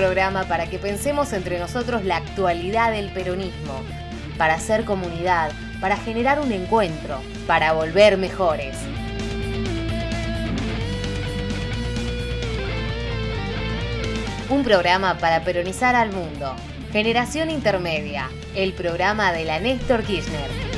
programa para que pensemos entre nosotros la actualidad del peronismo, para hacer comunidad, para generar un encuentro, para volver mejores. Un programa para peronizar al mundo. Generación Intermedia, el programa de la Néstor Kirchner.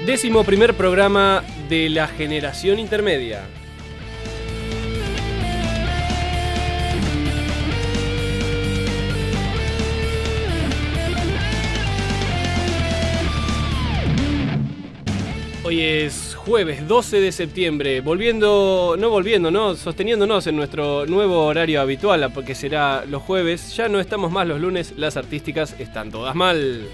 Décimo primer programa de la Generación Intermedia. Hoy es jueves 12 de septiembre, sosteniéndonos en nuestro nuevo horario habitual, porque será los jueves, ya no estamos más los lunes, las artísticas están todas mal.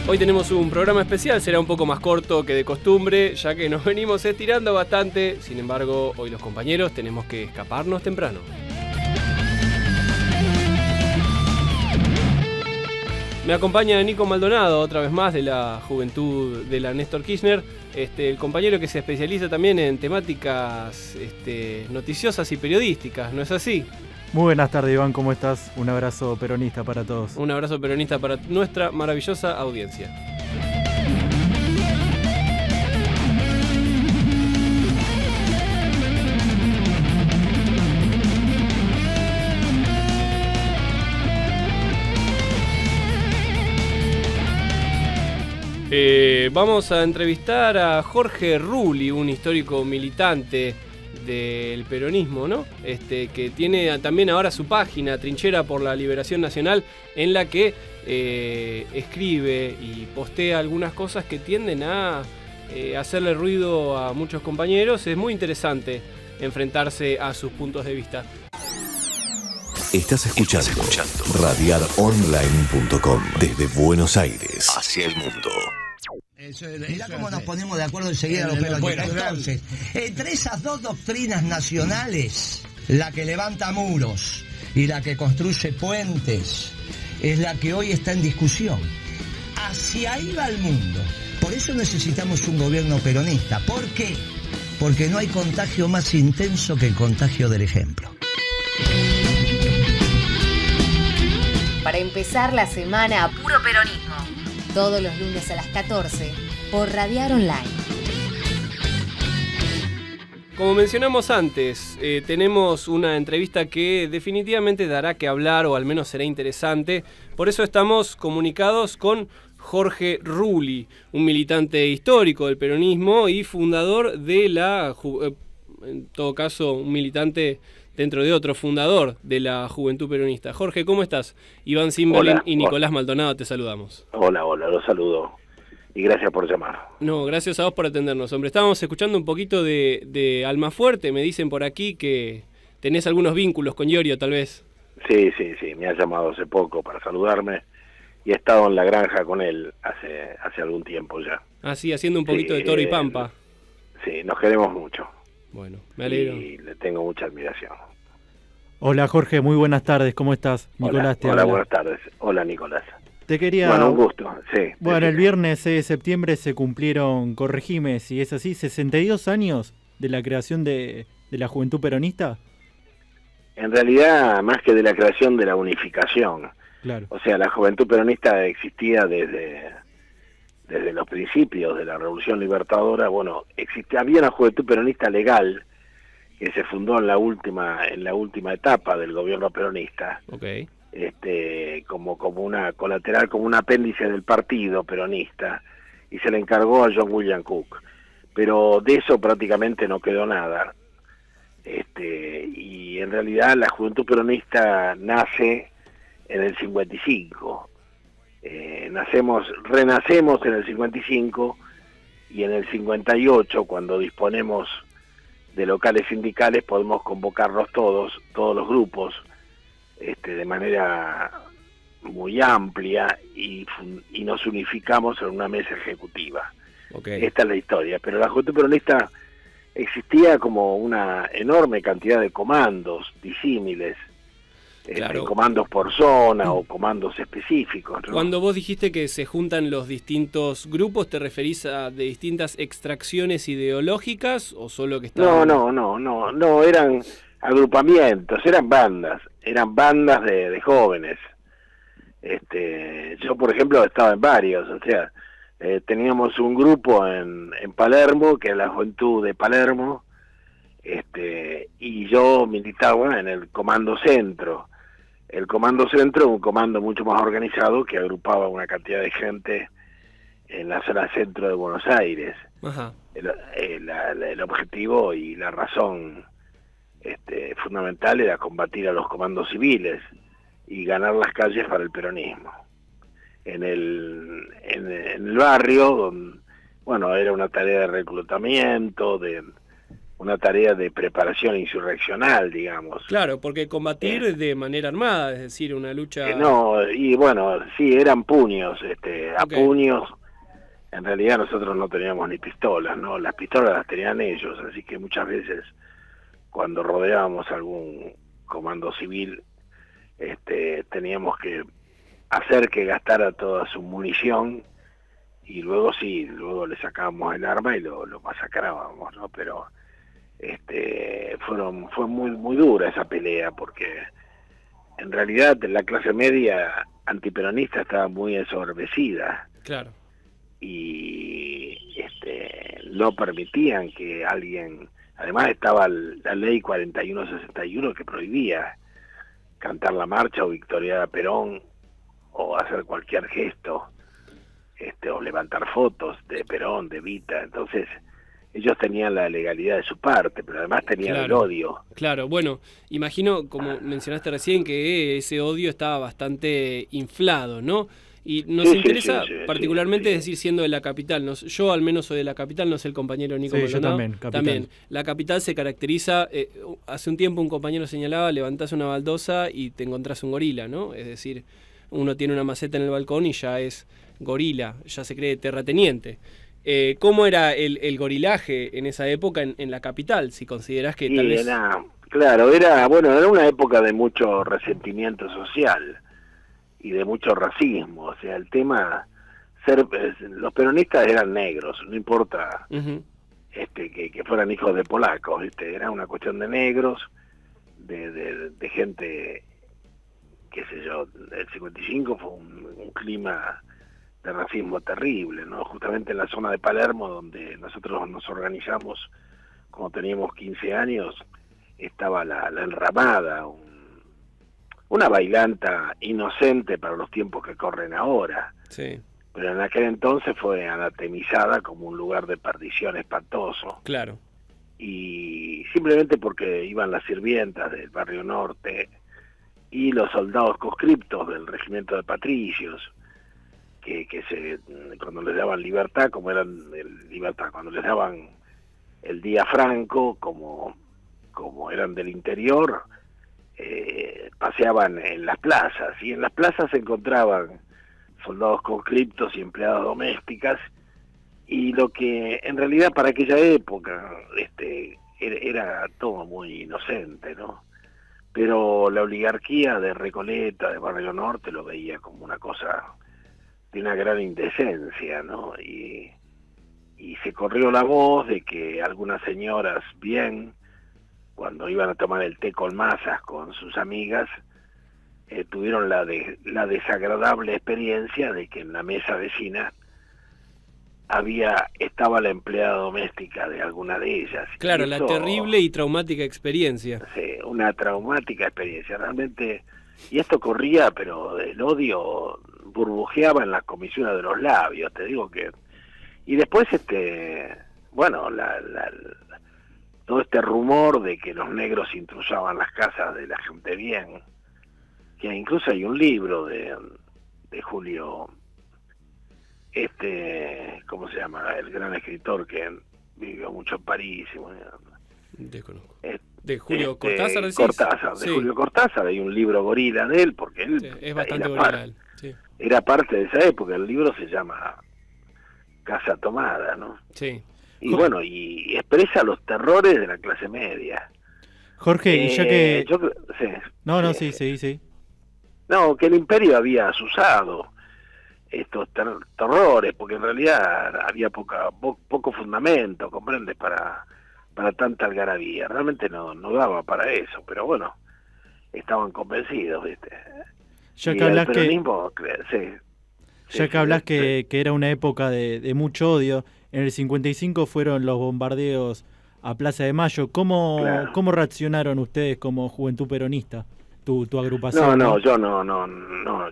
Hoy tenemos un programa especial, será un poco más corto que de costumbre, ya que nos venimos estirando bastante, sin embargo, hoy los compañeros tenemos que escaparnos temprano. Me acompaña Nico Maldonado, otra vez más, de la juventud de la Néstor Kirchner, el compañero que se especializa también en temáticas noticiosas y periodísticas, ¿no es así? Muy buenas tardes, Iván, ¿cómo estás? Un abrazo peronista para todos. Un abrazo peronista para nuestra maravillosa audiencia. Vamos a entrevistar a Jorge Rulli, un histórico militante del peronismo, ¿no? Que tiene también ahora su página, Trinchera por la Liberación Nacional, en la que escribe y postea algunas cosas que tienden a hacerle ruido a muchos compañeros. Es muy interesante enfrentarse a sus puntos de vista. Estás escuchando radiaronline.com desde Buenos Aires hacia el mundo. Mirá cómo nos ponemos de acuerdo enseguida los peronistas. Entonces, entre esas dos doctrinas nacionales, la que levanta muros y la que construye puentes, es la que hoy está en discusión. Hacia ahí va el mundo. Por eso necesitamos un gobierno peronista. ¿Por qué? Porque no hay contagio más intenso que el contagio del ejemplo. Para empezar la semana a puro peronismo. Todos los lunes a las 14 por Radiar Online. Como mencionamos antes, tenemos una entrevista que definitivamente dará que hablar, o al menos será interesante. Por eso estamos comunicados con Jorge Rulli, un militante histórico del peronismo y fundador de en todo caso, un militante dentro de otro, fundador de la Juventud Peronista. Jorge, ¿cómo estás? Iván Zimberlin y Nicolás Maldonado te saludamos. Hola, los saludo. Y gracias por llamar. No, gracias a vos por atendernos, hombre. Estábamos escuchando un poquito de Almafuerte. Me dicen por aquí que tenés algunos vínculos con Iorio, tal vez. Sí. Me ha llamado hace poco para saludarme. Y he estado en la granja con él hace algún tiempo ya. Ah, sí, haciendo un poquito de toro y pampa. Sí, nos queremos mucho. Bueno, me alegro. Y le tengo mucha admiración. Hola Jorge, muy buenas tardes, ¿cómo estás? Nicolás te habla. Hola, buenas tardes. Hola Nicolás. Te quería... Bueno, un gusto, sí. Bueno, el viernes 6 de septiembre se cumplieron, corregime si es así, 62 años de la creación de la Juventud Peronista. En realidad, más que de la creación, de la unificación. Claro. O sea, la Juventud Peronista existía desde los principios de la Revolución Libertadora. Bueno, había una Juventud Peronista legal que se fundó en la última etapa del gobierno peronista. Okay. Como una colateral, como un apéndice del partido peronista, y se le encargó a John William Cook. Pero de eso prácticamente no quedó nada. Y en realidad la Juventud Peronista nace en el 55. Renacemos en el 55, y en el 58, cuando disponemos de locales sindicales, podemos convocarlos todos los grupos, de manera muy amplia, y nos unificamos en una mesa ejecutiva. Okay. Esta es la historia. Pero la Juventud Peronista existía como una enorme cantidad de comandos disímiles, Claro. Comandos por zona o comandos específicos, ¿no? Cuando vos dijiste que se juntan los distintos grupos, ¿te referís a de distintas extracciones ideológicas o solo que estaban...? No, eran agrupamientos, eran bandas de jóvenes. Yo, por ejemplo, estaba en varios, o sea, teníamos un grupo en Palermo, que es la Juventud de Palermo, y yo militaba en el Comando Centro. El Comando Centro, un comando mucho más organizado que agrupaba una cantidad de gente en la zona centro de Buenos Aires. Ajá. El objetivo y la razón fundamental era combatir a los comandos civiles y ganar las calles para el peronismo. En el barrio, bueno, era una tarea de reclutamiento, una tarea de preparación insurreccional, digamos. Claro, porque combatir de manera armada, es decir, una lucha... y bueno, sí, eran puños, a Okay. puños. En realidad nosotros no teníamos ni pistolas, ¿no? Las pistolas las tenían ellos, así que muchas veces cuando rodeábamos algún comando civil, teníamos que hacer que gastara toda su munición y luego le sacábamos el arma y lo masacrábamos, ¿no? Pero fue muy dura esa pelea, porque en realidad la clase media antiperonista estaba muy ensoberbecida. Claro. Y no permitían que alguien... Además estaba la ley 4161 que prohibía cantar la marcha o victoriar a Perón o hacer cualquier gesto, o levantar fotos de Perón, de Evita. Entonces ellos tenían la legalidad de su parte, pero además tenían el odio. Claro, bueno, imagino, como mencionaste recién, que ese odio estaba bastante inflado, ¿no? Y nos interesa particularmente, es decir, siendo de la capital. Yo al menos soy de la capital, no sé el compañero Nico Maldonado. Yo también. La capital se caracteriza, hace un tiempo un compañero señalaba, levantás una baldosa y te encontrás un gorila, ¿no? Es decir, uno tiene una maceta en el balcón y ya es gorila, ya se cree terrateniente. ¿Cómo era el gorilaje en esa época en la capital? Si considerás que tal vez... Era una época de mucho resentimiento social y de mucho racismo. O sea, el tema, los peronistas eran negros, no importa que fueran hijos de polacos, era una cuestión de negros, de gente, qué sé yo. El 55 fue un clima de racismo terrible, ¿no? Justamente en la zona de Palermo, donde nosotros nos organizamos cuando teníamos 15 años, estaba la enramada, una bailanta inocente para los tiempos que corren ahora. Sí. Pero en aquel entonces fue anatemizada como un lugar de perdición espantoso. Claro. Y simplemente porque iban las sirvientas del barrio norte y los soldados conscriptos del regimiento de patricios, que cuando les daban libertad, cuando les daban el día franco, como eran del interior, paseaban en las plazas, y en las plazas se encontraban soldados conscriptos y empleadas domésticas, y lo que en realidad para aquella época era todo muy inocente, ¿no? Pero la oligarquía de Recoleta, de Barrio Norte, lo veía como una cosa de una gran indecencia, ¿no? Y se corrió la voz de que algunas señoras, cuando iban a tomar el té con masas con sus amigas, tuvieron la desagradable experiencia de que en la mesa vecina estaba la empleada doméstica de alguna de ellas. Claro, la terrible y traumática experiencia. Sí, una traumática experiencia, realmente. Y esto corría, pero el odio burbujeaba en las comisuras de los labios, te digo que... Y después, todo este rumor de que los negros intrusaban las casas de la gente bien, que incluso hay un libro de Julio, ¿cómo se llama? El gran escritor que vivió mucho en París. Desconozco. ¿De Julio Cortázar decís? Cortázar, de Sí. Julio Cortázar, hay un libro gorila de él, porque él es bastante gorila él. Sí. Era parte de esa época. El libro se llama Casa Tomada, ¿no? Sí. Y bueno, y expresa los terrores de la clase media. Jorge, y ya que... Sí. Sí. No, que el imperio había asusado estos terrores, porque en realidad había poco fundamento, ¿comprendes? Para tanta algarabía. Realmente no daba para eso, pero bueno, estaban convencidos, ¿viste? Ya que hablas que era una época de mucho odio, en el 55 fueron los bombardeos a Plaza de Mayo. ¿Cómo reaccionaron ustedes como Juventud Peronista? Tu agrupación.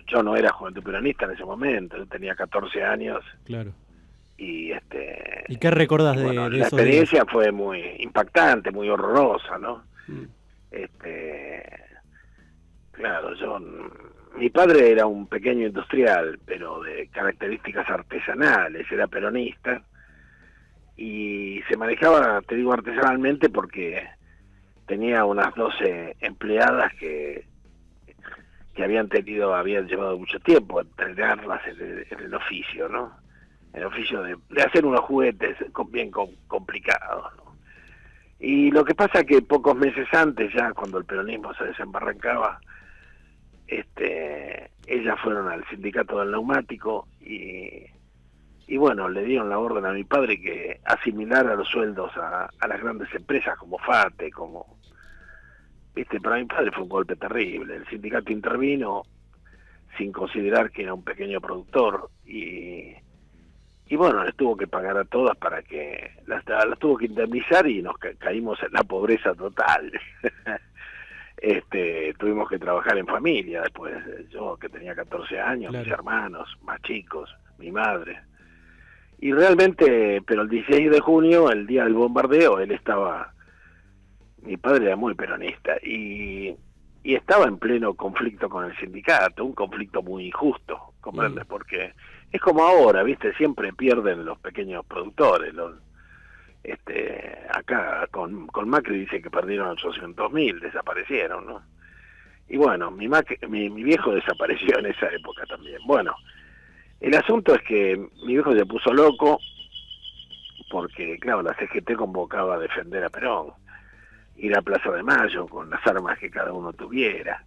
Yo no era Juventud Peronista en ese momento, yo tenía 14 años. Claro. ¿Y qué recordás de la esos experiencia días? fue muy impactante, muy horrorosa, ¿no? Claro, mi padre era un pequeño industrial, pero de características artesanales, era peronista, y se manejaba, te digo, artesanalmente porque tenía unas 12 empleadas que habían llevado mucho tiempo entrenarlas en el oficio, ¿no? El oficio de hacer unos juguetes bien complicados, ¿no? Y lo que pasa que pocos meses antes, ya cuando el peronismo se desembarrancaba, ellas fueron al sindicato del neumático y bueno, le dieron la orden a mi padre que asimilara los sueldos a las grandes empresas como FATE, para mi padre fue un golpe terrible. El sindicato intervino sin considerar que era un pequeño productor y bueno, les tuvo que pagar a todas para que las tuvo que indemnizar y nos caímos en la pobreza total. Tuvimos que trabajar en familia después, yo que tenía 14 años, claro. Mis hermanos más chicos, mi madre. Y realmente, pero el 16 de junio, el día del bombardeo, mi padre era muy peronista y estaba en pleno conflicto con el sindicato, un conflicto muy injusto, ¿comprendes? Porque es como ahora, ¿viste? Siempre pierden los pequeños productores. Acá con Macri dice que perdieron 800.000, desaparecieron, ¿no? Y bueno, mi viejo desapareció en esa época también. Bueno, el asunto es que mi viejo se puso loco porque, claro, la CGT convocaba a defender a Perón, ir a Plaza de Mayo con las armas que cada uno tuviera.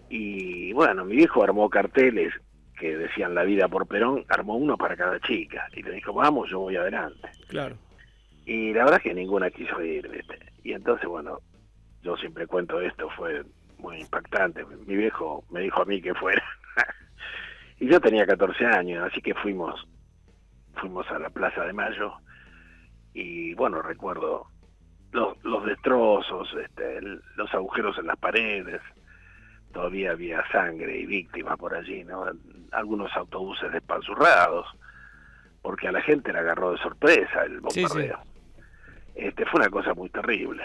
Y bueno, mi viejo armó carteles que decían la vida por Perón, armó uno para cada chica y le dijo, vamos, yo voy adelante. Claro. Y la verdad es que ninguna quiso ir, ¿viste? Y entonces, bueno, yo siempre cuento esto, fue muy impactante. Mi viejo me dijo a mí que fuera. Y yo tenía 14 años, así que fuimos a la Plaza de Mayo y bueno, recuerdo los destrozos, los agujeros en las paredes, todavía había sangre y víctimas por allí, ¿no? Algunos autobuses despanzurrados, porque a la gente le agarró de sorpresa el bombardeo. Sí. Fue una cosa muy terrible.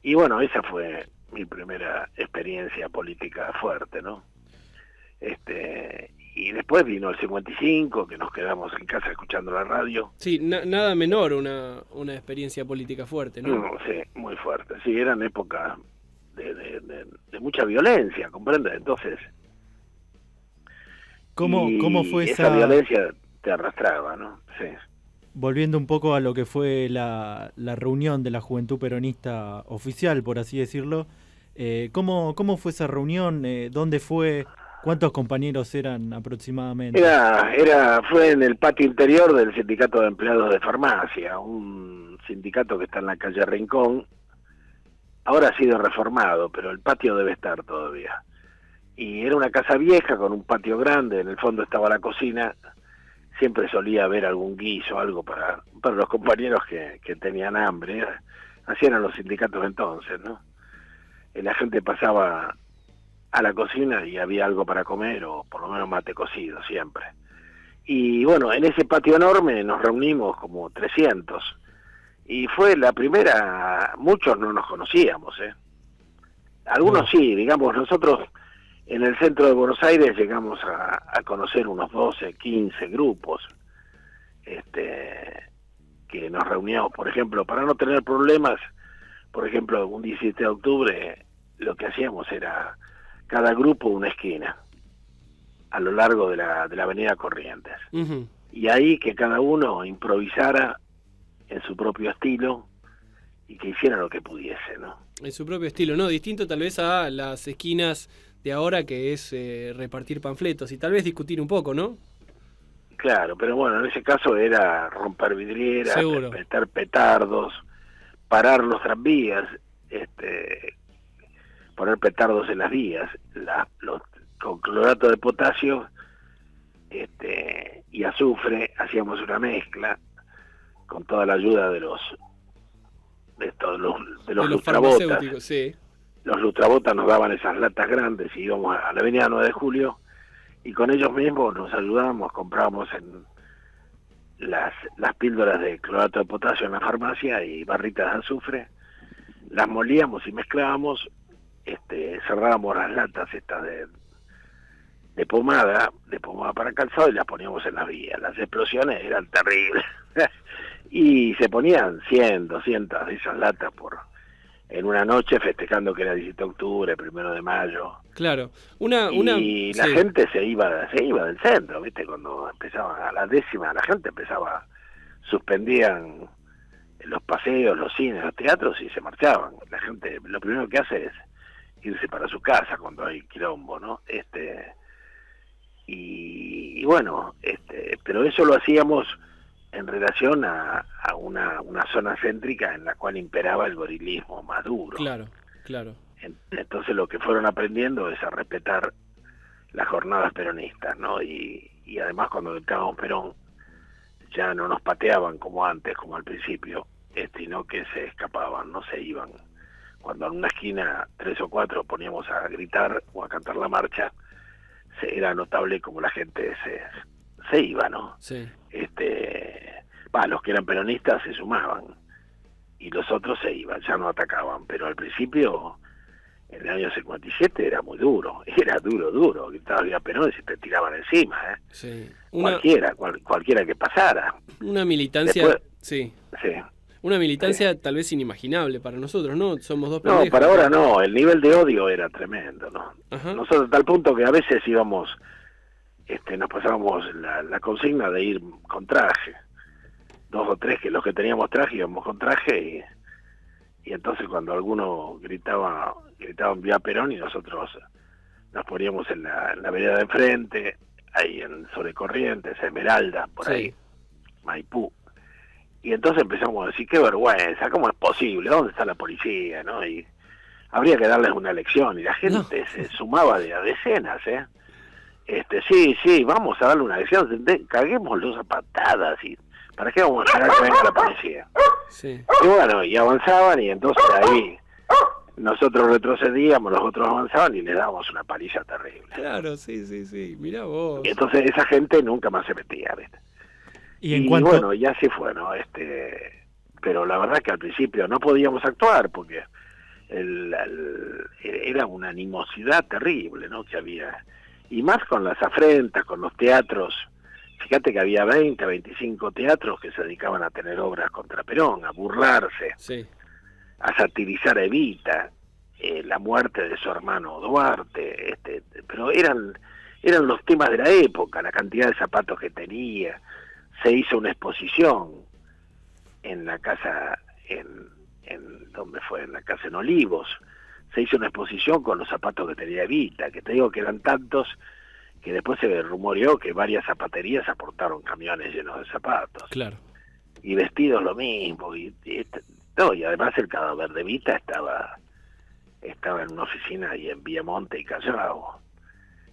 Y bueno, esa fue mi primera experiencia política fuerte, ¿no? Y después vino el 55, que nos quedamos en casa escuchando la radio. Sí, nada menor una experiencia política fuerte, ¿no? Sí, muy fuerte. Sí, eran épocas de mucha violencia, ¿comprendes? Entonces, ¿Cómo fue esa violencia te arrastraba, ¿no? Sí. Volviendo un poco a lo que fue la reunión de la Juventud Peronista oficial, por así decirlo, ¿cómo fue esa reunión? ¿Dónde fue? ¿Cuántos compañeros eran aproximadamente? Fue en el patio interior del Sindicato de Empleados de Farmacia, un sindicato que está en la calle Rincón. Ahora ha sido reformado, pero el patio debe estar todavía. Y era una casa vieja con un patio grande, en el fondo estaba la cocina. Siempre solía haber algún guiso, algo para los compañeros que tenían hambre. Así eran los sindicatos entonces, ¿no? La gente pasaba a la cocina y había algo para comer, o por lo menos mate cocido siempre. Y bueno, en ese patio enorme nos reunimos como 300, y fue la primera, muchos no nos conocíamos, Algunos sí, digamos, nosotros en el centro de Buenos Aires llegamos a conocer unos 12, 15 grupos, que nos reuníamos, por ejemplo, para no tener problemas. Por ejemplo, un 17 de octubre lo que hacíamos era cada grupo una esquina a lo largo de la avenida Corrientes. Uh-huh. Y ahí que cada uno improvisara en su propio estilo y que hicieran lo que pudiese, ¿no? En su propio estilo, ¿no? Distinto tal vez a las esquinas de ahora, que es repartir panfletos y tal vez discutir un poco, ¿no? Claro, pero bueno, en ese caso era romper vidrieras, Seguro. meter petardos, parar los tranvías, poner petardos en las vías, con clorato de potasio y azufre hacíamos una mezcla con toda la ayuda de los lustrabotas. farmacéuticos, sí. Los lustrabotas nos daban esas latas grandes y íbamos a la avenida 9 de Julio y con ellos mismos nos ayudábamos, comprábamos en las píldoras de clorato de potasio en la farmacia y barritas de azufre, las molíamos y mezclábamos, cerrábamos las latas estas de pomada para calzado y las poníamos en las vías. Las explosiones eran terribles y se ponían 100, 200 de esas latas en una noche, festejando que era 17 de octubre, 1 de mayo. Claro. Y la gente se iba del centro, ¿viste? Cuando empezaba a las 10:00, la gente suspendían los paseos, los cines, los teatros y se marchaban. La gente lo primero que hace es irse para su casa cuando hay quilombo, ¿no? Y bueno, pero eso lo hacíamos en relación a una zona céntrica en la cual imperaba el gorilismo más duro. Claro. Entonces lo que fueron aprendiendo es a respetar las jornadas peronistas, ¿no? Y además cuando gritábamos Perón ya no nos pateaban como antes, como al principio, sino que se escapaban, no se iban. Cuando en una esquina 3 o 4 poníamos a gritar o a cantar la marcha, era notable como la gente se iba, ¿no? Sí. Los que eran peronistas se sumaban y los otros se iban, ya no atacaban, pero al principio, en el año 57, era muy duro, era duro, gritaba a Perón y se te tiraban encima, Sí. Cualquiera que pasara. Una militancia, Después, sí. Sí. Una militancia tal vez inimaginable para nosotros, ¿no? Somos dos No, pendejos. para ahora no, el nivel de odio era tremendo, ¿no? Ajá. Nosotros a tal punto que a veces íbamos, nos pasábamos la consigna de ir con traje. 2 o 3 que los que teníamos traje íbamos con traje y entonces cuando alguno gritaba Viva Perón y nosotros nos poníamos en la vereda de enfrente, ahí sobre Corrientes, Esmeralda, por Sí. ahí, Maipú. Y entonces empezamos a decir, qué vergüenza, ¿cómo es posible? ¿Dónde está la policía? ¿No? Y habría que darles una lección. Y la gente se sumaba de a decenas, sí, vamos a darle una lección, caguémoslos a patadas. Y ¿para qué vamos a esperar que venga la policía? Sí. Y bueno, y avanzaban y entonces ahí nosotros retrocedíamos, los otros avanzaban y les dábamos una paliza terrible. Claro, sí, mirá vos. Y entonces esa gente nunca más se metía, ¿viste? Y cuanto... bueno, y así fue, ¿no? Pero la verdad que al principio no podíamos actuar porque era una animosidad terrible, ¿no? Que había, y más con las afrentas, con los teatros. Fíjate que había 20, 25 teatros que se dedicaban a tener obras contra Perón, a burlarse, Sí. a satirizar a Evita, la muerte de su hermano Duarte, pero eran los temas de la época, la cantidad de zapatos que tenía. Se hizo una exposición en la casa, ¿dónde fue? En la casa en Olivos. Se hizo una exposición con los zapatos que tenía Evita, que te digo que eran tantos que después se rumoreó que varias zapaterías aportaron camiones llenos de zapatos. Claro. Y vestidos lo mismo. Y además el cadáver de Evita estaba en una oficina ahí en Villamonte y Callao,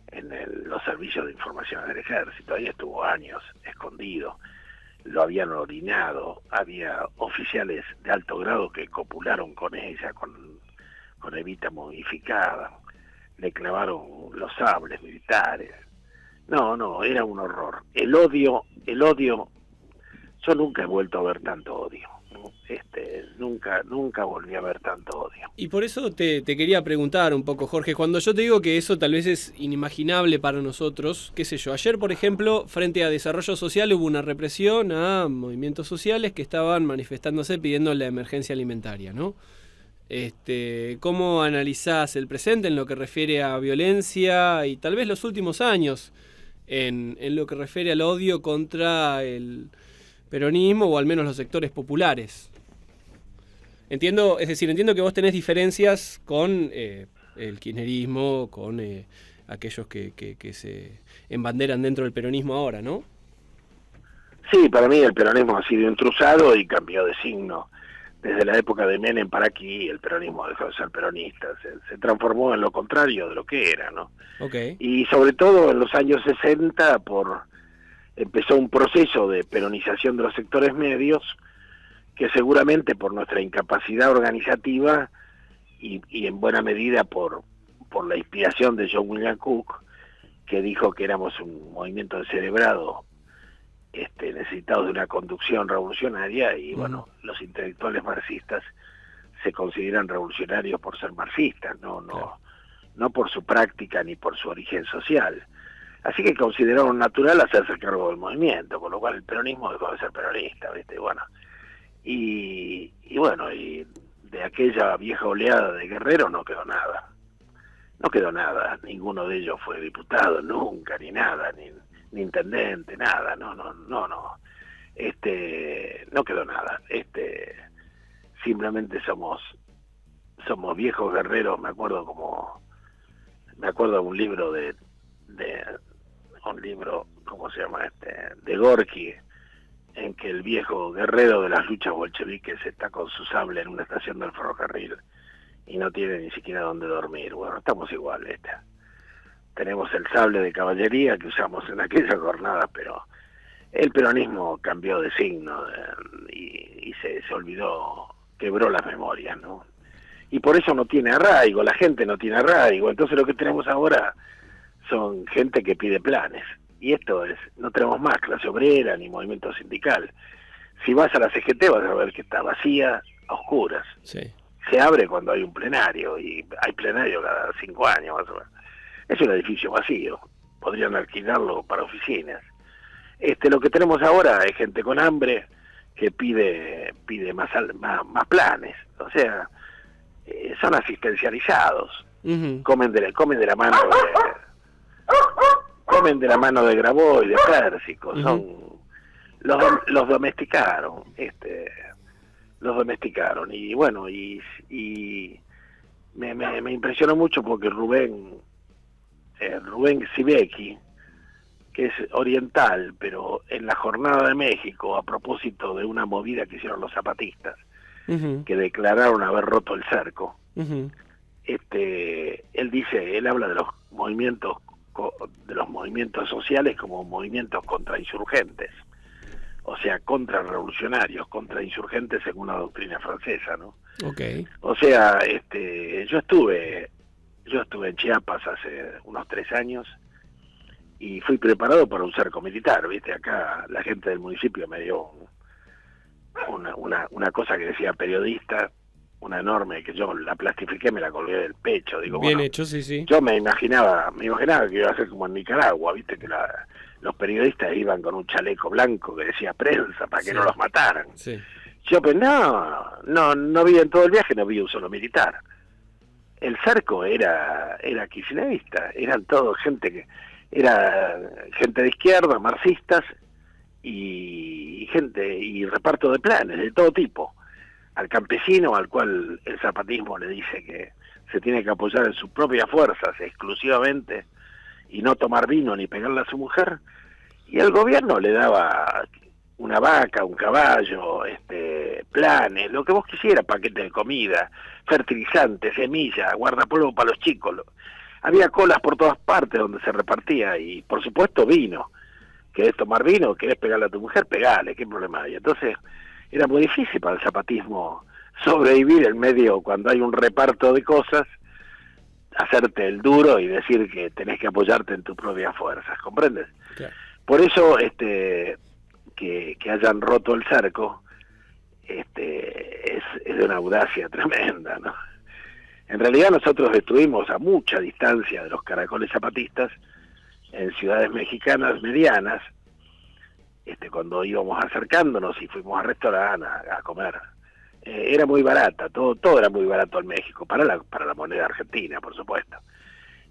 en los servicios de información del ejército. Ahí estuvo años escondido, lo habían orinado, había oficiales de alto grado que copularon con ella, con Evita momificada, le clavaron los sables militares. No, era un horror. El odio, yo nunca he vuelto a ver tanto odio. Nunca volví a ver tanto odio. Y por eso te quería preguntar un poco, Jorge, cuando yo te digo que eso tal vez es inimaginable para nosotros, qué sé yo, ayer, por ejemplo, frente a Desarrollo Social hubo una represión a movimientos sociales que estaban manifestándose pidiendo la emergencia alimentaria, ¿no? ¿Cómo analizás el presente en lo que refiere a violencia y tal vez los últimos años en lo que refiere al odio contra el peronismo o al menos los sectores populares? Entiendo que vos tenés diferencias con el kirchnerismo, con aquellos que se embanderan dentro del peronismo ahora, ¿no? Sí, para mí el peronismo ha sido intrusado y cambió de signo. Desde la época de Menem para aquí, el peronismo dejó de ser peronista, se transformó en lo contrario de lo que era, ¿no? Okay. Y sobre todo en los años 60 empezó un proceso de peronización de los sectores medios, que seguramente por nuestra incapacidad organizativa y en buena medida por la inspiración de John William Cook, que dijo que éramos un movimiento descerebrado, necesitados de una conducción revolucionaria, y bueno, los intelectuales marxistas se consideran revolucionarios por ser marxistas, no por su práctica ni por su origen social. Así que consideraron natural hacerse cargo del movimiento, con lo cual el peronismo dejó de ser peronista, ¿viste? Y de aquella vieja oleada de guerreros no quedó nada. No quedó nada, ninguno de ellos fue diputado nunca, ni nada, ni intendente, nada, no quedó nada. Simplemente somos viejos guerreros. Me acuerdo de un libro ¿cómo se llama? De Gorky, en que el viejo guerrero de las luchas bolcheviques está con su sable en una estación del ferrocarril y no tiene ni siquiera dónde dormir. Bueno, estamos igual, tenemos el sable de caballería que usamos en aquella jornada, pero el peronismo cambió de signo y se olvidó, quebró las memorias, ¿no? Y por eso no tiene arraigo, la gente no tiene arraigo. Entonces lo que tenemos ahora son gente que pide planes. Y no tenemos más clase obrera ni movimiento sindical. Si vas a la CGT vas a ver que está vacía, a oscuras. Sí. Se abre cuando hay un plenario, y hay plenario cada 5 años más o menos. Es un edificio vacío, podrían alquilarlo para oficinas. Lo que tenemos ahora es gente con hambre que pide más planes, o sea, son asistencializados, comen de la mano de Grabois, de Pérsico, los domesticaron, y bueno, y me impresionó mucho porque Rubén Sibeki, que es oriental, pero en la Jornada de México, a propósito de una movida que hicieron los zapatistas, que declararon haber roto el cerco, él habla de los movimientos sociales como movimientos contrainsurgentes, o sea, contrarrevolucionarios, contrainsurgentes según la doctrina francesa, ¿no? Okay. O sea, yo estuve en Chiapas hace unos 3 años y fui preparado para un cerco militar, ¿viste? Acá la gente del municipio me dio una cosa que decía periodista, una enorme, que yo la plastifiqué, me la colgué del pecho. Digo, bien hecho, sí. Yo me imaginaba que iba a ser como en Nicaragua, ¿viste? Que los periodistas iban con un chaleco blanco que decía prensa para que no los mataran. Sí. Yo pues no vi en todo el viaje, no vi un solo militar. El cerco era kirchnerista, eran todo gente de izquierda, marxistas, y reparto de planes de todo tipo. Al campesino, al cual el zapatismo le dice que se tiene que apoyar en sus propias fuerzas exclusivamente y no tomar vino ni pegarle a su mujer, y el gobierno le daba una vaca, un caballo, planes, lo que vos quisieras, paquete de comida, fertilizante, semilla, guardapolvo para los chicos. Había colas por todas partes donde se repartía, y por supuesto vino. ¿Querés tomar vino? ¿Querés pegarle a tu mujer? Pegale, ¿qué problema hay? Entonces era muy difícil para el zapatismo sobrevivir en medio, cuando hay un reparto de cosas, hacerte el duro y decir que tenés que apoyarte en tus propias fuerzas, ¿comprendes? Claro. Por eso que hayan roto el cerco es de una audacia tremenda, ¿no? En realidad nosotros estuvimos a mucha distancia de los caracoles zapatistas en ciudades mexicanas medianas, cuando íbamos acercándonos y fuimos a restaurantes a comer. Era muy barata, todo era muy barato en México, para la moneda argentina, por supuesto.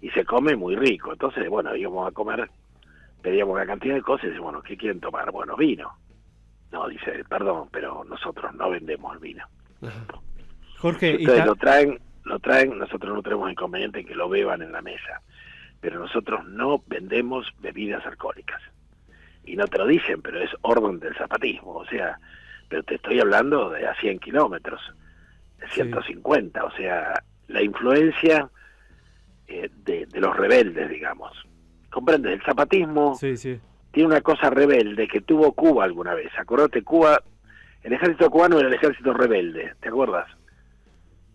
Y se come muy rico. Entonces, bueno, íbamos a comer, pedíamos una cantidad de cosas y decíamos, bueno, ¿qué quieren tomar? Bueno, vino. No, dice, perdón, pero nosotros no vendemos el vino. Jorge, si ustedes lo traen, nosotros no tenemos inconveniente en que lo beban en la mesa, pero nosotros no vendemos bebidas alcohólicas. Y no te lo dicen, pero es orden del zapatismo, o sea, pero te estoy hablando de a 100 kilómetros, de 150, o sea, la influencia de los rebeldes, digamos. ¿Comprendes? El zapatismo tiene una cosa rebelde que tuvo Cuba alguna vez. Acordate, Cuba, el ejército cubano era el ejército rebelde, ¿te acuerdas?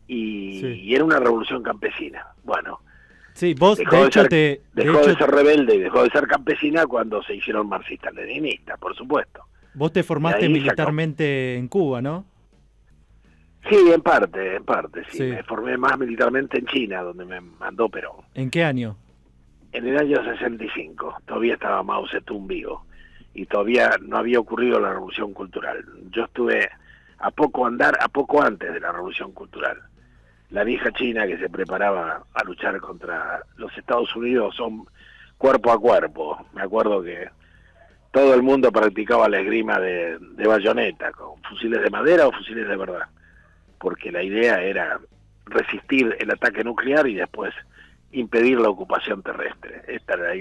Y era una revolución campesina. Bueno, vos dejó de ser rebelde y dejó de ser campesina cuando se hicieron marxistas-leninistas, por supuesto. Vos te formaste militarmente en Cuba, ¿no? Sí, en parte, sí. Me formé más militarmente en China, donde me mandó Perón. ¿En qué año? En el año 65. Todavía estaba Mao Zedong vivo y todavía no había ocurrido la Revolución Cultural. Yo estuve a poco antes de la Revolución Cultural. La vieja China que se preparaba a luchar contra los Estados Unidos son cuerpo a cuerpo. Me acuerdo que todo el mundo practicaba la esgrima de bayoneta, con fusiles de madera o fusiles de verdad, porque la idea era resistir el ataque nuclear y después impedir la ocupación terrestre. Esta era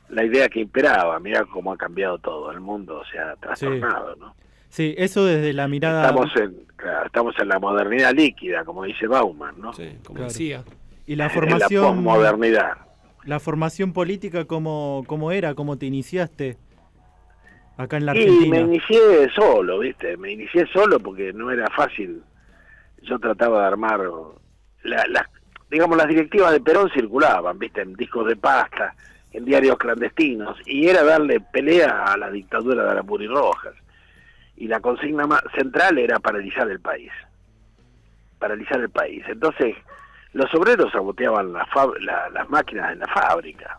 la idea que imperaba. Mirá cómo ha cambiado todo, el mundo se ha trastornado, ¿no? Sí, eso desde la mirada... Estamos en la modernidad líquida, como dice Bauman, ¿no? Sí, como decía. Y la formación... la posmodernidad. La formación política, ¿cómo era? ¿Cómo te iniciaste acá en la Argentina? Y me inicié solo, ¿viste? Me inicié solo porque no era fácil. Yo trataba de armar... digamos, las directivas de Perón circulaban, ¿viste? En discos de pasta, en diarios clandestinos, y era darle pelea a la dictadura de Aramburu y Rojas. Y la consigna más central era paralizar el país. Paralizar el país. Entonces, los obreros saboteaban las máquinas en la fábrica.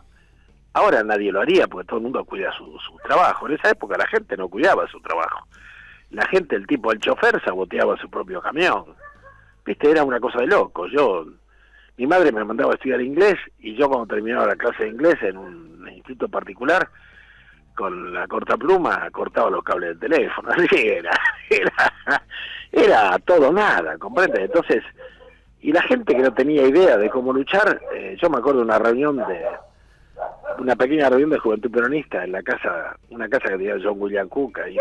Ahora nadie lo haría porque todo el mundo cuida su trabajo. En esa época la gente no cuidaba su trabajo. La gente, el chofer, saboteaba su propio camión. ¿Viste? Era una cosa de loco. Mi madre me mandaba a estudiar inglés y yo cuando terminaba la clase de inglés en un instituto particular, con la cortapluma cortaba los cables del teléfono. Así era todo nada, ¿comprendes? Entonces, y la gente que no tenía idea de cómo luchar, yo me acuerdo de una pequeña reunión de Juventud Peronista en una casa que tenía John William Cook ahí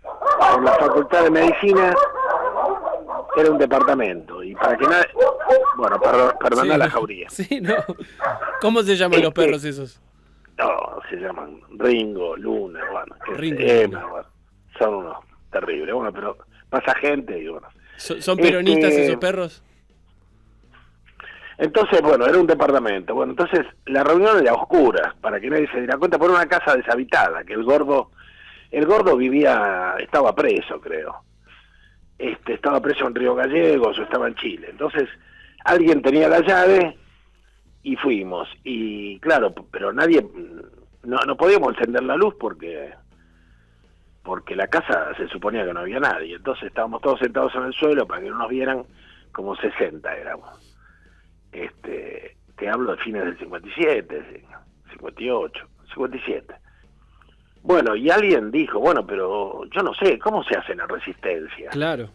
por la Facultad de Medicina. Era un departamento y para que nadie... Bueno, perdona la jauría. Sí, no. ¿Cómo se llaman los perros esos? No, se llaman Ringo, Luna, bueno, Ringo, bueno, son unos terribles, bueno, pero pasa gente y bueno. ¿Son peronistas esos perros? Entonces, bueno, era un departamento. Bueno, entonces la reunión era oscura, para que nadie se diera cuenta, por una casa deshabitada, que el gordo estaba preso, creo. Estaba preso en Río Gallegos o estaba en Chile. Entonces, alguien tenía la llave y fuimos. Y claro, pero nadie, no podíamos encender la luz porque la casa se suponía que no había nadie. Entonces estábamos todos sentados en el suelo para que no nos vieran, como 60 éramos. Te hablo de fines del 57, 58, 57. Bueno, y alguien dijo, bueno, pero yo no sé, ¿cómo se hace la resistencia? Claro.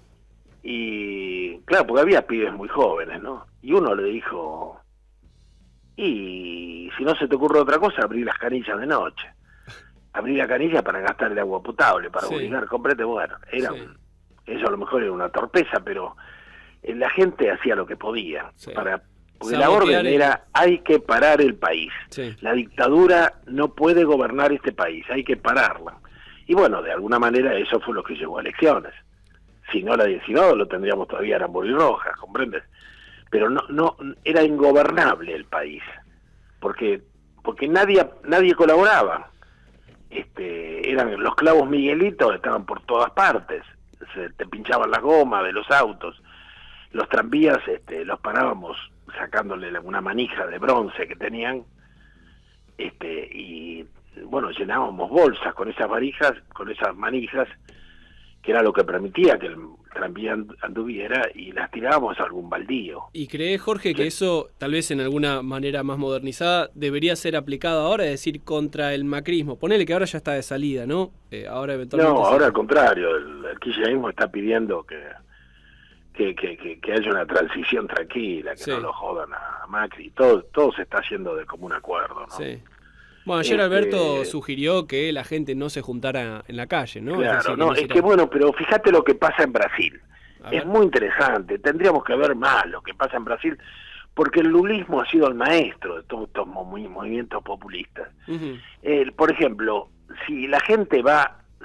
Y claro, porque había pibes muy jóvenes, ¿no? Y uno le dijo, y si no se te ocurre otra cosa, abrir las canillas de noche. Abrir la canilla para gastar el agua potable, para obligar, comprende, bueno, eso a lo mejor era una torpeza, pero la gente hacía lo que podía, porque la orden era, hay que parar el país. Sí. La dictadura no puede gobernar este país, hay que pararla. Y bueno, de alguna manera eso fue lo que llevó a elecciones. Si no lo tendríamos todavía Aramburu y Rojas, ¿comprendes? Pero no era ingobernable el país, porque nadie colaboraba. Eran los clavos Miguelitos, estaban por todas partes, te pinchaban las gomas de los autos, los tranvías los parábamos sacándole una manija de bronce que tenían, y bueno, llenábamos bolsas con esas manijas, que era lo que permitía que el tranvía anduviera, y las tirábamos a algún baldío. ¿Y crees, Jorge, que eso, tal vez en alguna manera más modernizada, debería ser aplicado ahora, es decir, contra el macrismo? Ponele que ahora ya está de salida, ¿no? Ahora eventualmente... No, ahora al contrario, el kirchnerismo está pidiendo que que haya una transición tranquila, que no lo jodan a Macri, todo se está haciendo de común acuerdo, ¿no? Sí. Bueno, ayer Alberto sugirió que la gente no se juntara en la calle, ¿no? Claro, es decir, no, es que bueno, pero fíjate lo que pasa en Brasil. Es muy interesante, tendríamos que ver más lo que pasa en Brasil, porque el lulismo ha sido el maestro de todos estos movimientos populistas. Por ejemplo, si la gente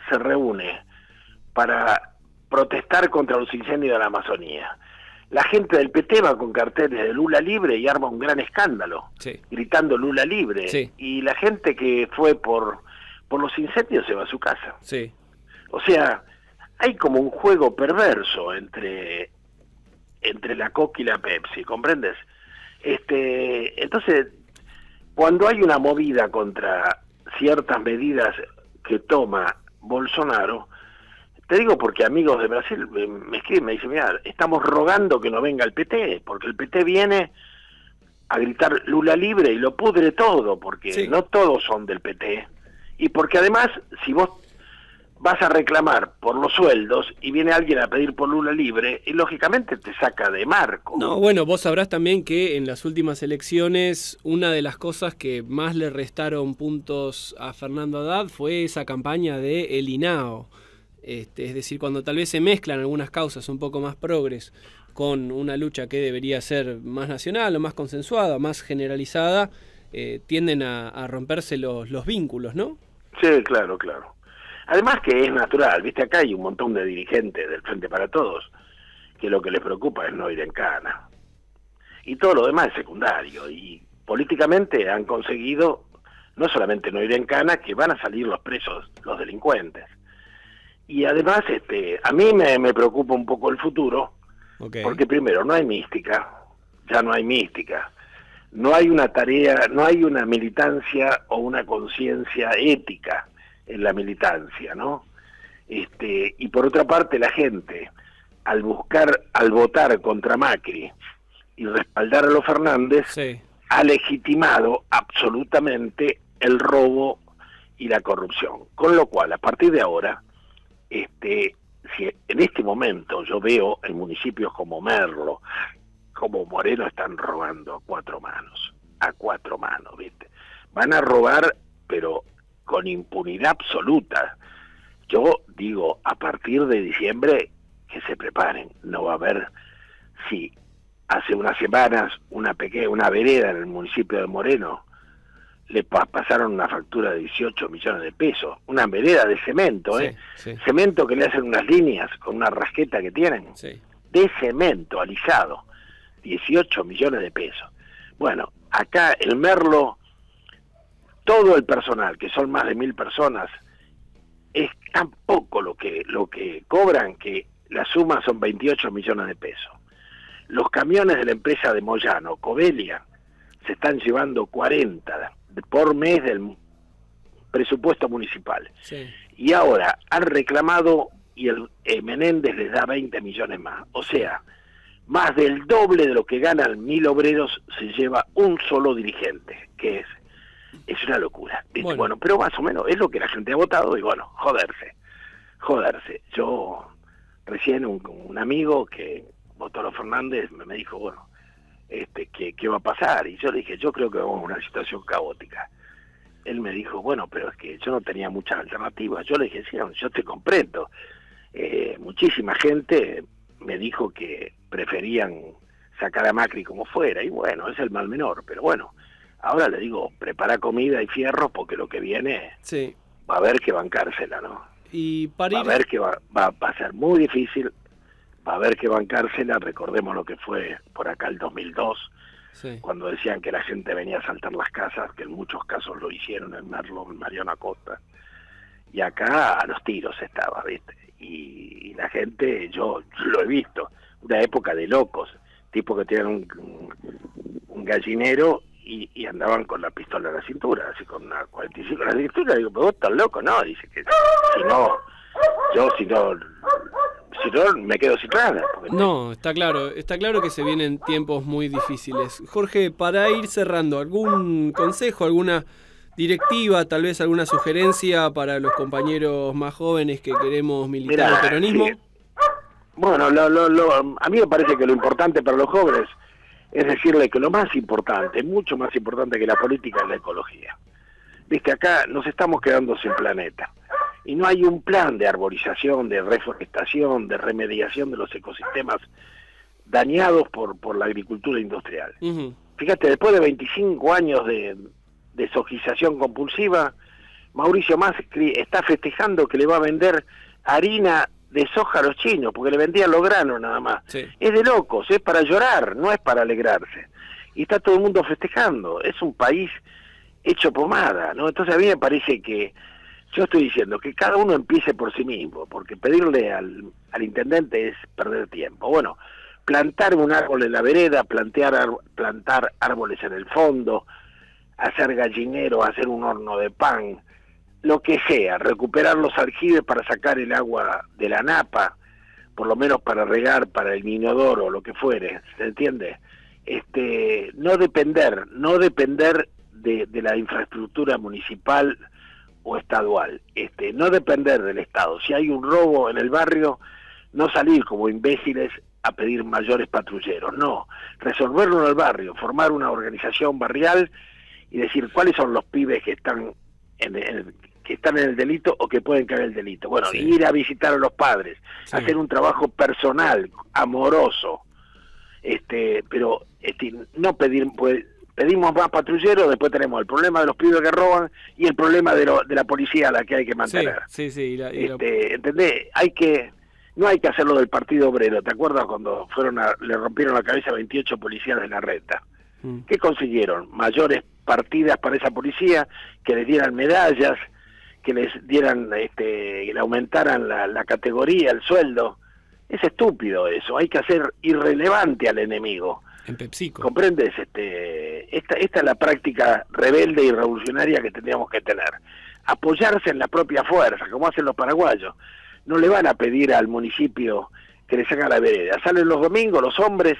se reúne para protestar contra los incendios de la Amazonía, la gente del PT va con carteles de Lula libre y arma un gran escándalo, gritando Lula libre, y la gente que fue por los incendios se va a su casa. O sea, hay como un juego perverso entre la Coca y la Pepsi, ¿comprendes? Entonces, cuando hay una movida contra ciertas medidas que toma Bolsonaro, te digo porque amigos de Brasil me escriben, me dicen, mira, estamos rogando que no venga el PT, porque el PT viene a gritar Lula libre y lo pudre todo, porque no todos son del PT, y porque además, si vos vas a reclamar por los sueldos y viene alguien a pedir por Lula libre, y lógicamente te saca de marco. No, bueno, vos sabrás también que en las últimas elecciones una de las cosas que más le restaron puntos a Fernando Haddad fue esa campaña de El INAO. Es decir, cuando tal vez se mezclan algunas causas un poco más progres con una lucha que debería ser más nacional o más consensuada, más generalizada, tienden a romperse los vínculos, ¿no? Sí, claro. Además que es natural, viste, acá hay un montón de dirigentes del Frente para Todos que lo que les preocupa es no ir en cana. Y todo lo demás es secundario. Y políticamente han conseguido no solamente no ir en cana, que van a salir los presos, los delincuentes. Y además, a mí me preocupa un poco el futuro, porque primero, no hay mística, ya no hay mística, no hay una tarea, no hay una militancia o una conciencia ética en la militancia, ¿no? Y por otra parte, la gente, al votar contra Macri y respaldar a los Fernández, ha legitimado absolutamente el robo y la corrupción. Con lo cual, a partir de ahora, si en este momento yo veo en municipios como Merlo, como Moreno, están robando a cuatro manos, ¿viste? Van a robar, pero con impunidad absoluta. Yo digo, a partir de diciembre, que se preparen, no va a haber, si hace unas semanas una vereda en el municipio de Moreno, le pasaron una factura de 18 millones de pesos, una vereda de cemento, cemento que le hacen unas líneas con una rasqueta que tienen, de cemento alisado, 18 millones de pesos. Bueno, acá el Merlo, todo el personal, que son más de 1000 personas, es tan poco lo que cobran que la suma son 28 millones de pesos. Los camiones de la empresa de Moyano, Covelia, se están llevando 40 por mes del presupuesto municipal. Y ahora han reclamado y el Menéndez les da 20 millones más. O sea, más del doble de lo que ganan 1000 obreros se lleva un solo dirigente, que es una locura. Bueno, pero más o menos es lo que la gente ha votado y bueno, joderse. Yo recién un amigo que votó a los Fernández me dijo, bueno, ¿qué va a pasar? Y yo le dije, yo creo que vamos a una situación caótica. Él me dijo, bueno, pero es que yo no tenía muchas alternativas. Yo le dije, sí, yo te comprendo. Muchísima gente me dijo que preferían sacar a Macri como fuera, y bueno, es el mal menor, pero bueno, ahora le digo, prepara comida y fierro, porque lo que viene va a haber que bancársela, ¿no? Y va a haber que va a ser muy difícil, va a haber que bancársela. Recordemos lo que fue por acá el 2002, cuando decían que la gente venía a asaltar las casas, que en muchos casos lo hicieron en Merlo, en Mariano Acosta, y acá a los tiros estaba, ¿viste? Y la gente, yo lo he visto, una época de locos, tipos que tienen un gallinero y andaban con la pistola en la cintura, así con una 45 en la cintura. Digo, pero vos estás loco, ¿no? Dice que si no me quedo sin nada. No, está claro que se vienen tiempos muy difíciles. Jorge, para ir cerrando, ¿algún consejo, alguna directiva, tal vez alguna sugerencia para los compañeros más jóvenes que queremos militar el peronismo? Bueno, a mí me parece que lo importante para los jóvenes es decirle que lo más importante, mucho más importante que la política, es la ecología. Viste, acá nos estamos quedando sin planeta. Y no hay un plan de arborización, de reforestación, de remediación de los ecosistemas dañados por la agricultura industrial. Uh-huh. Fíjate, después de 25 años de desojización compulsiva, Mauricio Macri está festejando que le va a vender harina de soja a los chinos, porque le vendían los granos nada más. Sí. Es de locos, es para llorar, no es para alegrarse. Y está todo el mundo festejando. Es un país hecho pomada, ¿no? Entonces a mí me parece que, yo estoy diciendo que cada uno empiece por sí mismo, porque pedirle al intendente es perder tiempo. Bueno, plantar un árbol en la vereda, plantar árboles en el fondo, hacer gallinero, hacer un horno de pan, lo que sea, recuperar los aljibes para sacar el agua de la napa, por lo menos para regar, para el inodoro, o lo que fuere, ¿se entiende? No depender de la infraestructura municipal o estadual, no depender del Estado. Si hay un robo en el barrio, no salir como imbéciles a pedir mayores patrulleros, no, resolverlo en el barrio, formar una organización barrial y decir cuáles son los pibes que están en el delito o que pueden caer en el delito. Bueno, sí. Ir a visitar a los padres, sí. Hacer un trabajo personal, amoroso, pero no pedir, pues, pedimos más patrulleros, después tenemos el problema de los pibes que roban y el problema de la policía a la que hay que mantener. Sí. ¿Entendés? No hay que hacerlo del Partido Obrero. ¿Te acuerdas cuando le rompieron la cabeza a 28 policías de la Reta? ¿Qué consiguieron? Mayores partidas para esa policía, que les dieran medallas, que les dieran, que le aumentaran la categoría, el sueldo. Es estúpido eso, hay que hacer irrelevante al enemigo. En PepsiCo. ¿Comprendes? Esta es la práctica rebelde y revolucionaria que tendríamos que tener. Apoyarse en la propia fuerza, como hacen los paraguayos. No le van a pedir al municipio que le saque la vereda. Salen los domingos los hombres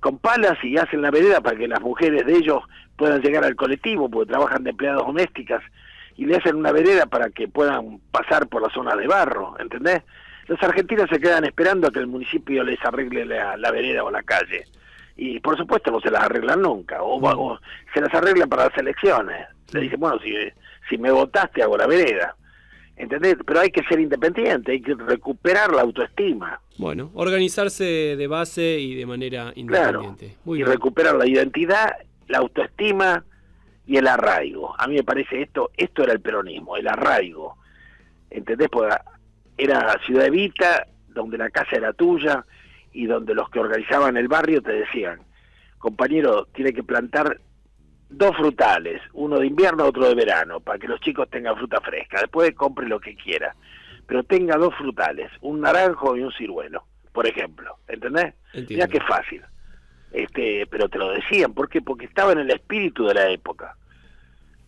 con palas y hacen la vereda para que las mujeres de ellos puedan llegar al colectivo, porque trabajan de empleadas domésticas, y le hacen una vereda para que puedan pasar por las zonas de barro, ¿entendés? Los argentinos se quedan esperando a que el municipio les arregle la vereda o la calle, y por supuesto no se las arreglan nunca, o se las arreglan para las elecciones. Le dicen, bueno, si me votaste hago la vereda, ¿entendés? Pero hay que ser independiente, hay que recuperar la autoestima. Bueno, organizarse de base y de manera independiente. Claro, muy y bien. recuperar la identidad, la autoestima y el arraigo. A mí me parece esto era el peronismo, el arraigo. ¿Entendés? Porque era Ciudad Evita, donde la casa era tuya y donde los que organizaban el barrio te decían, compañero, tiene que plantar 2 frutales, uno de invierno, otro de verano, para que los chicos tengan fruta fresca. Después compre lo que quiera, pero tenga 2 frutales, un naranjo y un ciruelo, por ejemplo. ¿Entendés? Mirá qué fácil. Pero te lo decían, ¿por qué? Porque estaba en el espíritu de la época.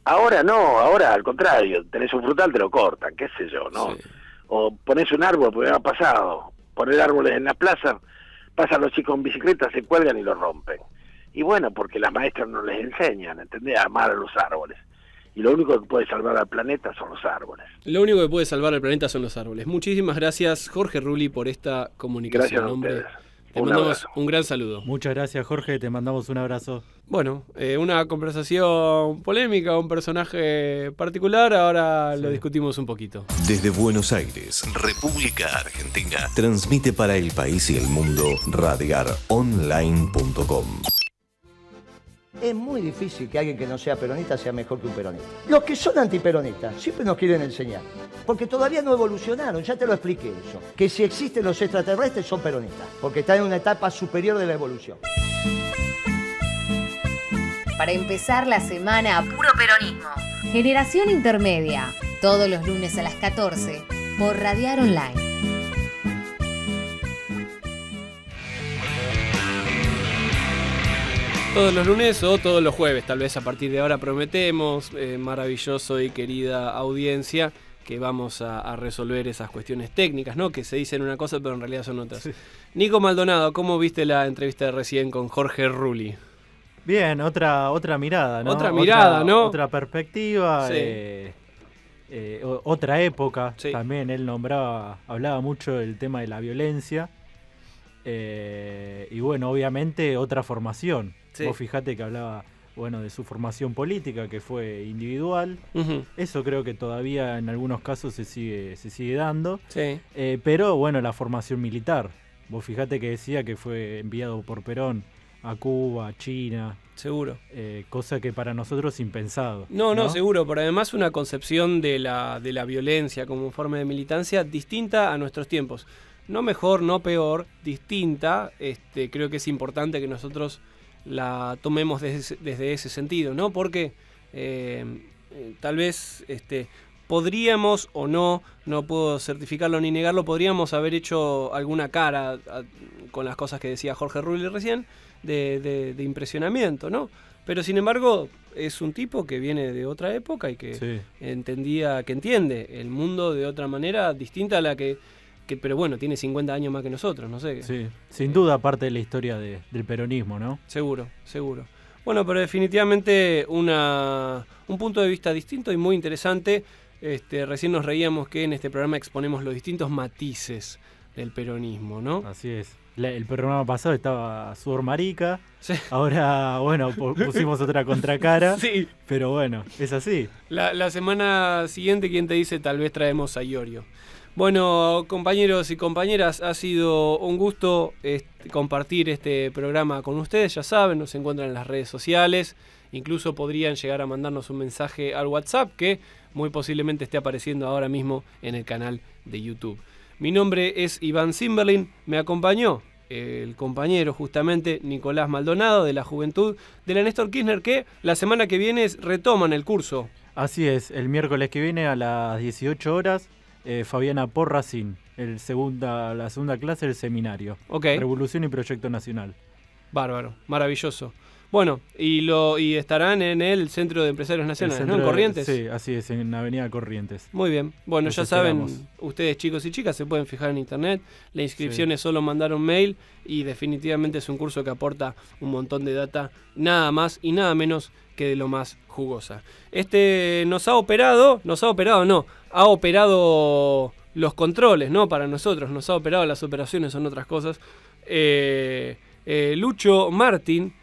Ahora no, ahora al contrario, tenés un frutal, te lo cortan, qué sé yo, ¿no? Sí. O ponés un árbol, porque me ha pasado, poner árboles en la plaza, pasan los chicos en bicicleta, se cuelgan y lo rompen. Y bueno, porque las maestras no les enseñan, ¿entendés? A amar a los árboles. Y lo único que puede salvar al planeta son los árboles. Lo único que puede salvar al planeta son los árboles. Muchísimas gracias, Jorge Rulli, por esta comunicación. Gracias a ustedes. Te mandamos un gran saludo. Muchas gracias, Jorge, te mandamos un abrazo. Bueno, una conversación polémica, un personaje particular, ahora lo discutimos un poquito. Desde Buenos Aires, República Argentina, transmite para el país y el mundo radiaronline.com. Es muy difícil que alguien que no sea peronista sea mejor que un peronista. Los que son antiperonistas siempre nos quieren enseñar, porque todavía no evolucionaron, ya te lo expliqué eso. Que si existen los extraterrestres son peronistas, porque están en una etapa superior de la evolución. Para empezar la semana, puro peronismo. Generación Intermedia, todos los lunes a las 14, por Radiar Online. Todos los lunes o todos los jueves, tal vez a partir de ahora prometemos, maravilloso y querida audiencia, que vamos a resolver esas cuestiones técnicas, ¿no? Que se dicen una cosa pero en realidad son otras. Sí. Nico Maldonado, ¿cómo viste la entrevista de recién con Jorge Rulli? Bien, otra mirada, ¿no? Otra mirada, ¿no? Otra perspectiva. Sí. otra época. Sí. También él hablaba mucho del tema de la violencia. Y bueno, obviamente otra formación. Sí. Vos fijate que hablaba, bueno, de su formación política, que fue individual. Ujú. Eso creo que todavía en algunos casos se sigue dando. Sí. Pero bueno, la formación militar. Vos fijate que decía que fue enviado por Perón a Cuba, a China. Seguro. Cosa que para nosotros es impensado. No, seguro, pero además una concepción de la violencia como forma de militancia distinta a nuestros tiempos. No mejor, no peor, distinta. Creo que es importante que nosotros la tomemos desde ese sentido, ¿no? Porque tal vez podríamos o no puedo certificarlo ni negarlo, podríamos haber hecho alguna cara con las cosas que decía Jorge Rulli recién, de impresionamiento, ¿no? Pero sin embargo es un tipo que viene de otra época y que Sí. entiende el mundo de otra manera distinta a la que pero bueno, tiene 50 años más que nosotros, no sé. Sí, sin duda parte de la historia del peronismo, ¿no? Seguro. Bueno, pero definitivamente un punto de vista distinto y muy interesante. Recién nos reíamos que en este programa exponemos los distintos matices del peronismo, ¿no? Así es. El programa pasado estaba Sudor Marica. Sí. Ahora, bueno, pusimos otra contracara. Sí. Pero bueno, es así. La semana siguiente, ¿quién te dice? Tal vez traemos a Iorio. Bueno, compañeros y compañeras, ha sido un gusto compartir este programa con ustedes. Ya saben, nos encuentran en las redes sociales. Incluso podrían llegar a mandarnos un mensaje al WhatsApp que muy posiblemente esté apareciendo ahora mismo en el canal de YouTube. Mi nombre es Iván Zimberlin, me acompañó el compañero justamente Nicolás Maldonado de la Juventud de la Néstor Kirchner, que la semana que viene retoman el curso. Así es, el miércoles que viene a las 18 horas, Fabiana Porracín, la segunda clase del seminario. Ok. Revolución y Proyecto Nacional. Bárbaro, maravilloso. Bueno, y estarán en el Centro de Empresarios Nacionales, ¿no? En Corrientes. Sí, así es, en Avenida Corrientes. Muy bien. Bueno, Los ya esperamos. saben, ustedes chicos y chicas se pueden fijar en internet. La inscripción es solo mandar un mail y definitivamente es un curso que aporta un montón de data, nada más y nada menos que de lo más jugosa. Ha operado los controles, ¿no? Para nosotros, nos ha operado las operaciones, son otras cosas. Lucho Martín,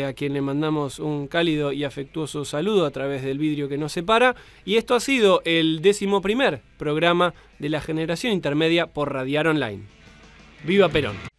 a quien le mandamos un cálido y afectuoso saludo a través del vidrio que nos separa. Y esto ha sido el 11º programa de la Generación Intermedia por Radiar Online. ¡Viva Perón!